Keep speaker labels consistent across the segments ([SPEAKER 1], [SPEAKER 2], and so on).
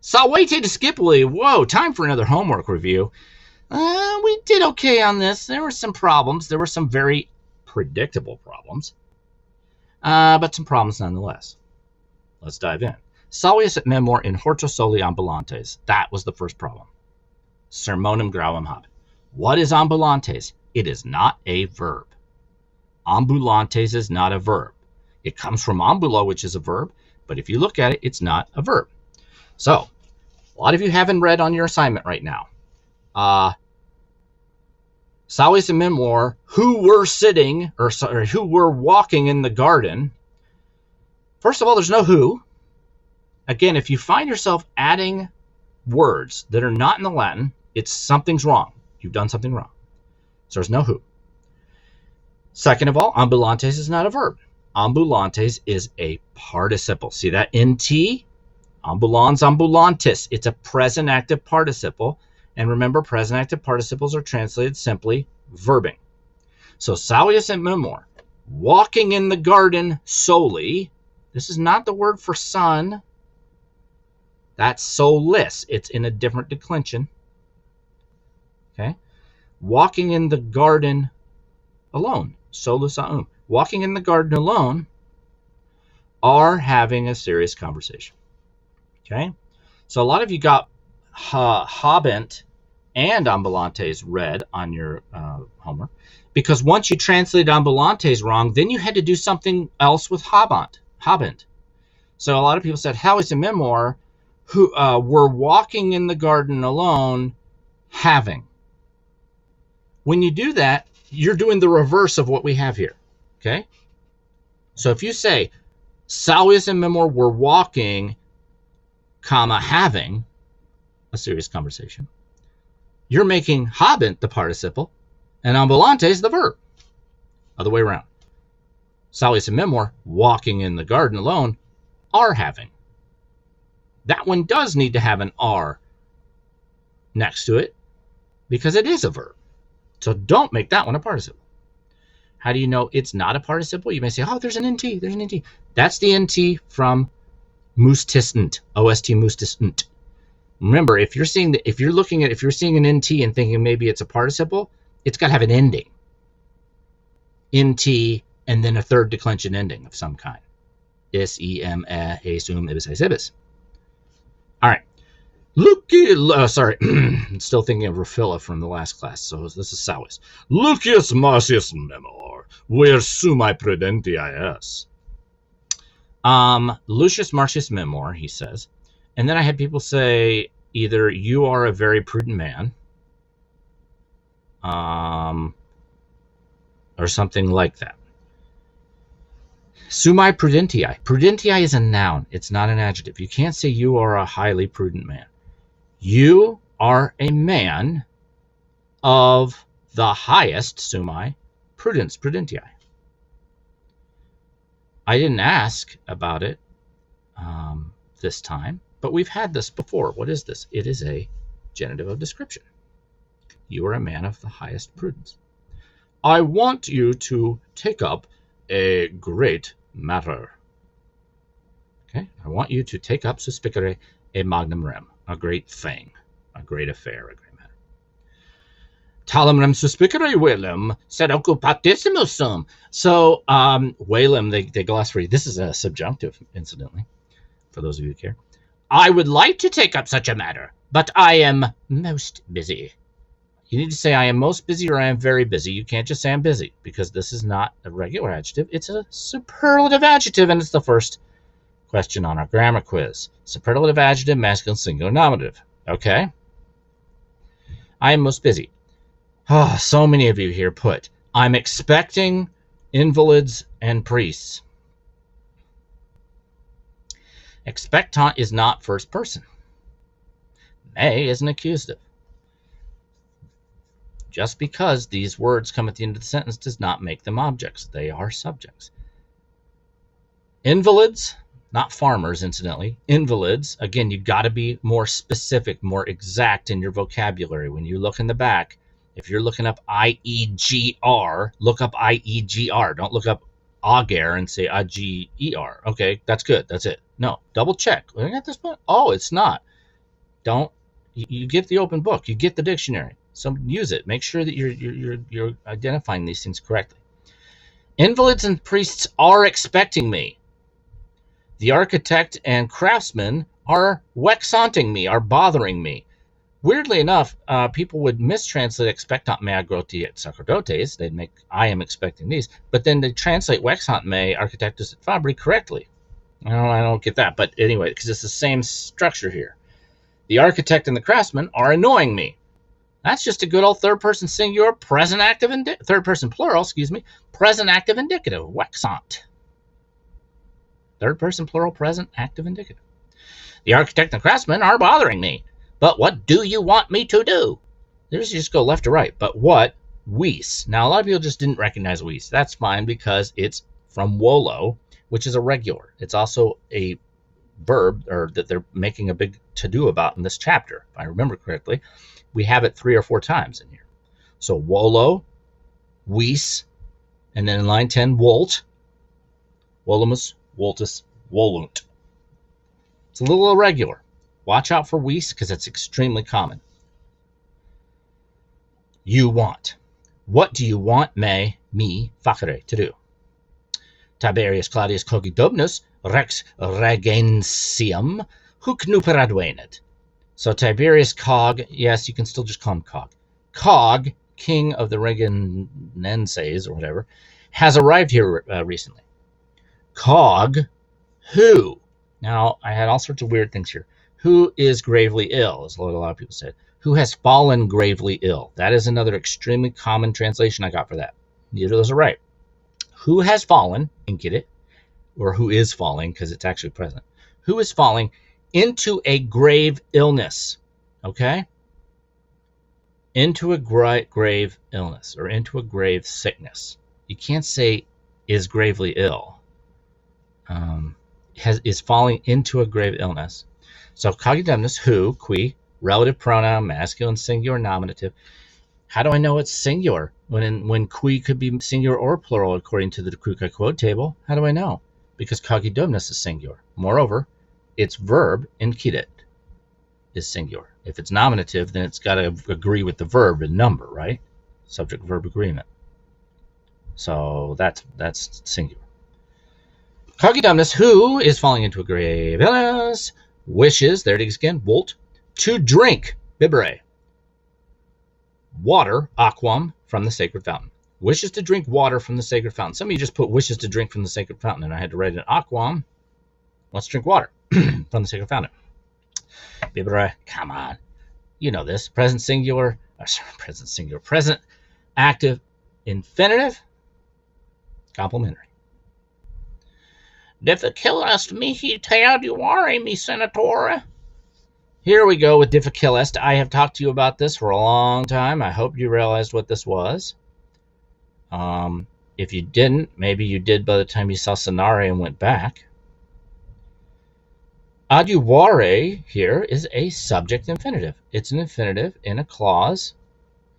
[SPEAKER 1] Salwete to Skiply. Whoa, time for another homework review. We did okay on this. There were some problems. There were some very predictable problems, but some problems nonetheless. Let's dive in. Salvius et memor in horto soli ambulantes. That was the first problem. Sermonum gravum habet. What is ambulantes? It is not a verb. Ambulantes is not a verb. It comes from ambulo, which is a verb, but if you look at it, it's not a verb. So, a lot of you haven't read on your assignment right now. Salvius and Memor, who were sitting, or who were walking in the garden. First of all, there's no who. Again, if you find yourself adding words that are not in the Latin, it's something's wrong. You've done something wrong. So there's no who. Second of all, ambulantes is not a verb. Ambulantes is a participle. See that nt? Ambulans, ambulantis. It's a present active participle. And remember, present active participles are translated simply verbing. So Salvius and Memor, walking in the garden soli. This is not the word for son. That's solis. It's in a different declension. Okay? Walking in the garden alone. Solus aum. Walking in the garden alone are having a serious conversation. Okay? So a lot of you got habent and ambulantes read on your homework, because once you translated ambulantes wrong, then you had to do something else with habent. So a lot of people said, Salvius and Memor, who were walking in the garden alone, having. When you do that, you're doing the reverse of what we have here. Okay? So if you say, Salvius and Memor were walking, comma, having a serious conversation, you're making habent the participle and ambulantes the verb. Other way around. Salvius and Memor, walking in the garden alone, are having. That one does need to have an are next to it because it is a verb. So don't make that one a participle. How do you know it's not a participle? You may say, oh, there's an nt. There's an nt. That's the nt from mustisnt, ost mustisnt. Remember, if you're seeing an nt and thinking maybe it's a participle, it's got to have an ending. Nt and then a third declension ending of some kind. Is, em, sum, ibis, ibis. All right. Still thinking of Rafilla from the last class. So this is Salvius. Lucius Marcius Memor, where summi prudentia es. Lucius Marcius Memor, he says. And then I had people say either you are a very prudent man, or something like that. Summi prudentiae. Prudentiae is a noun. It's not an adjective. You can't say you are a highly prudent man. You are a man of the highest, summi, prudence, prudentiae. I didn't ask about it this time, but we've had this before. What is this? It is a genitive of description. You are a man of the highest prudence. I want you to take up a great matter. Okay? I want you to take up suspicere e magnum rem, a great thing, a great affair, a great matter. Talem rem suspicere velum sed occupatissimus sum. So, velum, they gloss for you. This is a subjunctive, incidentally, for those of you who care. I would like to take up such a matter, but I am most busy. You need to say I am most busy or I am very busy. You can't just say I'm busy, because this is not a regular adjective. It's a superlative adjective, and it's the first question on our grammar quiz. Superlative adjective, masculine singular nominative. Okay? I am most busy. Oh, so many of you here put, I'm expecting invalids and priests. Expectant is not first person. May is an accusative. Just because these words come at the end of the sentence does not make them objects. They are subjects. Invalids, not farmers, incidentally. Invalids, again, you've got to be more specific, more exact in your vocabulary. When you look in the back, if you're looking up IEGR, look up IEGR. Don't look up auger and say IGER. Okay, that's good. That's it. No, double check. Looking at this point, oh, it's not. Don't you get the open book, you get the dictionary. So use it. Make sure that you're identifying these things correctly. Invalids and priests are expecting me. The architect and craftsmen are vexanting me, are bothering me. Weirdly enough, people would mistranslate expectant me agroti et sacerdotes. They'd make I am expecting these, but then they translate vexant me architectus et fabri correctly. I don't get that, but anyway, because it's the same structure here. The architect and the craftsman are annoying me. That's just a good old third-person singular, present active, third-person plural, present active indicative, vexant. Third-person plural, present active indicative. The architect and the craftsman are bothering me. But what do you want me to do? There's just go left to right. But what? Vis. Now, a lot of people just didn't recognize vis. That's fine because it's from wolo, which is a regular. It's also a verb, or that they're making a big to-do about in this chapter. If I remember correctly, we have it 3 or 4 times in here. So wolo, vis, and then in line 10, volt, wolumus, voltus, volunt. It's a little irregular. Watch out for vis because it's extremely common. You want. What do you want me facere to do? Tiberius Claudius Cogidobnus rex regensium huc nuperat venet. So Tiberius Cog, yes, you can still just call him Cog. Cog, king of the Reganenses or whatever, has arrived here recently. Cog, who? Now, I had all sorts of weird things here. Who is gravely ill, is what a lot of people said. Who has fallen gravely ill. That is another extremely common translation I got for that. Neither of those are right. Who has fallen, and get it, or who is falling, because it's actually present. Who is falling into a grave illness, okay? Into a grave illness, or into a grave sickness. You can't say is gravely ill. Is falling into a grave illness. So cogidemnus, who, qui, relative pronoun, masculine, singular, nominative. How do I know it's singular when qui could be singular or plural according to the Kruka quote table? How do I know? Because cogidemnus is singular. Moreover, its verb, incidit, is singular. If it's nominative, then it's got to agree with the verb in number, right? Subject-verb agreement. So that's singular. Cogidemnus, who is falling into a grave illness, wishes, there it is again, volt, to drink, bibere, water, aquam, from the sacred fountain. Wishes to drink water from the sacred fountain. Some of you just put wishes to drink from the sacred fountain, and I had to write an aquam. Let's drink water from the sacred fountain. Bibere, come on. You know this. Present singular, present active, infinitive, complementary. Difficilest mihi teaduare, mi senatore. Here we go with difficilest. I have talked to you about this for a long time. I hope you realized what this was. If you didn't, maybe you did by the time you saw Sonare and went back. Aduare here is a subject infinitive. It's an infinitive in a clause,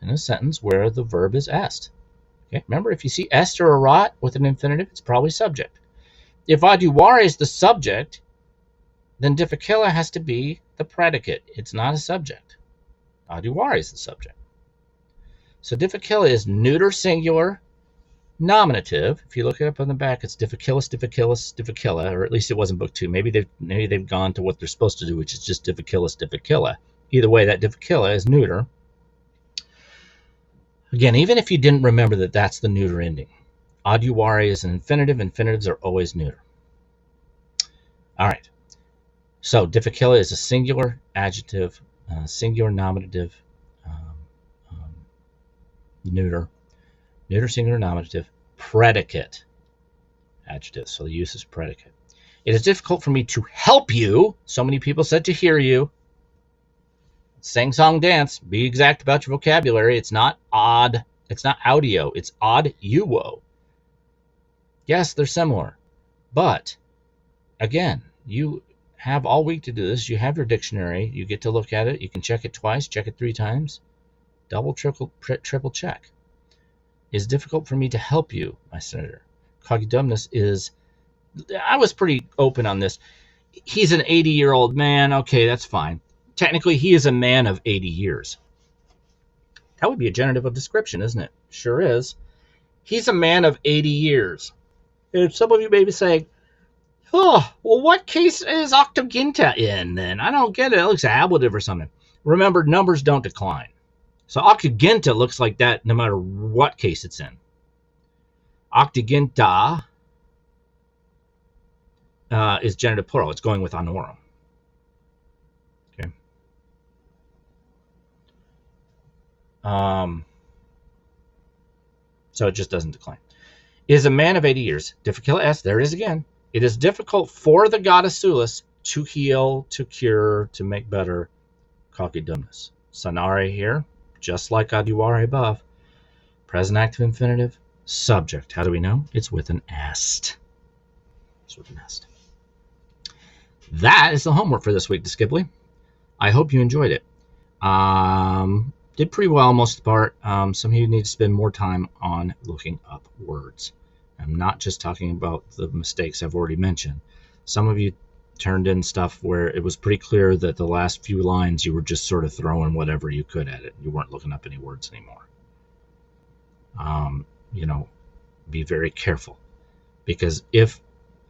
[SPEAKER 1] in a sentence where the verb is est. Okay? Remember, if you see est or erat with an infinitive, it's probably subject. If aduare is the subject, then difficile has to be the predicate. It's not a subject. Aduare is the subject. So difficile is neuter singular nominative. If you look it up on the back, it's difficilis, difficilla, or at least it wasn't book 2. Maybe they've gone to what they're supposed to do, which is just difficilis, difficilla. Either way, that difficilla is neuter. Again, even if you didn't remember that that's the neuter ending, aduare is an infinitive. Infinitives are always neuter. All right. So difficilla is a singular adjective, singular nominative, neuter singular nominative, predicate adjective. So the use is predicate. It is difficult for me to help you. So many people said to hear you. Sing, song, dance. Be exact about your vocabulary. It's not odd. It's not audio. It's odd uo. Yes, they're similar. But, again, you have all week to do this. You have your dictionary. You get to look at it. You can check it twice. Check it 3 times. Double, triple check. It's difficult for me to help you, my senator. Cogidemnus is... I was pretty open on this. He's an 80-year-old man. Okay, that's fine. Technically, he is a man of 80 years. That would be a genitive of description, isn't it? Sure is. He's a man of 80 years. And some of you may be saying, oh, well, what case is octoginta in then? I don't get it. It looks ablative or something. Remember, numbers don't decline. So octoginta looks like that no matter what case it's in. Octoginta is genitive plural. It's going with honorum. Okay. So it just doesn't decline. Is a man of 80 years. Difficult S. There it is again. It is difficult for the goddess Sulis to heal, to cure, to make better coquidumnus. Sanare here, just like aduare above. Present active infinitive. Subject. How do we know? It's with an est. It's with an est. That is the homework for this week, Disciply. I hope you enjoyed it. Did pretty well most of the part. Some of you need to spend more time on looking up words. I'm not just talking about the mistakes I've already mentioned. Some of you turned in stuff where it was pretty clear that the last few lines you were just sort of throwing whatever you could at it. You weren't looking up any words anymore. Be very careful. Because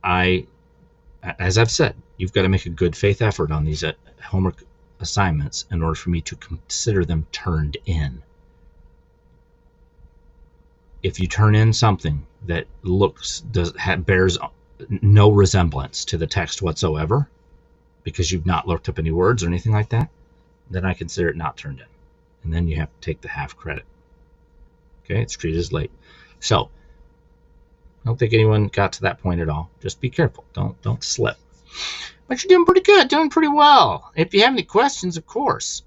[SPEAKER 1] as I've said, you've got to make a good faith effort on these homework assignments in order for me to consider them turned in. If you turn in something that bears no resemblance to the text whatsoever, because you've not looked up any words or anything like that, then I consider it not turned in. And then you have to take the half credit. Okay, it's treated as late. So, I don't think anyone got to that point at all. Just be careful. Don't slip. But you're doing pretty good, doing pretty well. If you have any questions, of course,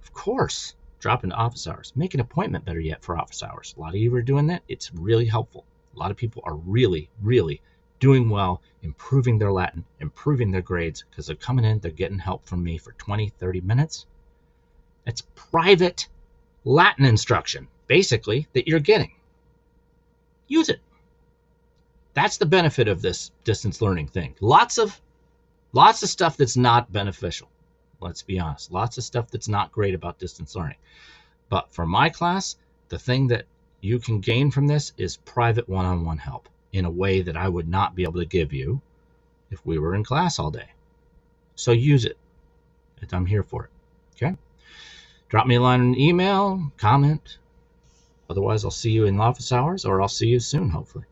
[SPEAKER 1] drop into office hours. Make an appointment, better yet, for office hours. A lot of you are doing that. It's really helpful. A lot of people are really, really doing well, improving their Latin, improving their grades, because they're coming in, they're getting help from me for 20, 30 minutes. That's private Latin instruction, basically, that you're getting. Use it. That's the benefit of this distance learning thing. Lots of stuff that's not beneficial. Let's be honest. Lots of stuff that's not great about distance learning. But for my class, the thing that you can gain from this is private one-on-one help in a way that I would not be able to give you if we were in class all day. So use it. I'm here for it. Okay? Drop me a line in an email, comment. Otherwise, I'll see you in office hours, or I'll see you soon, hopefully.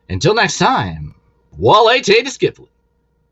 [SPEAKER 1] Until next time, Wale Te Discipline.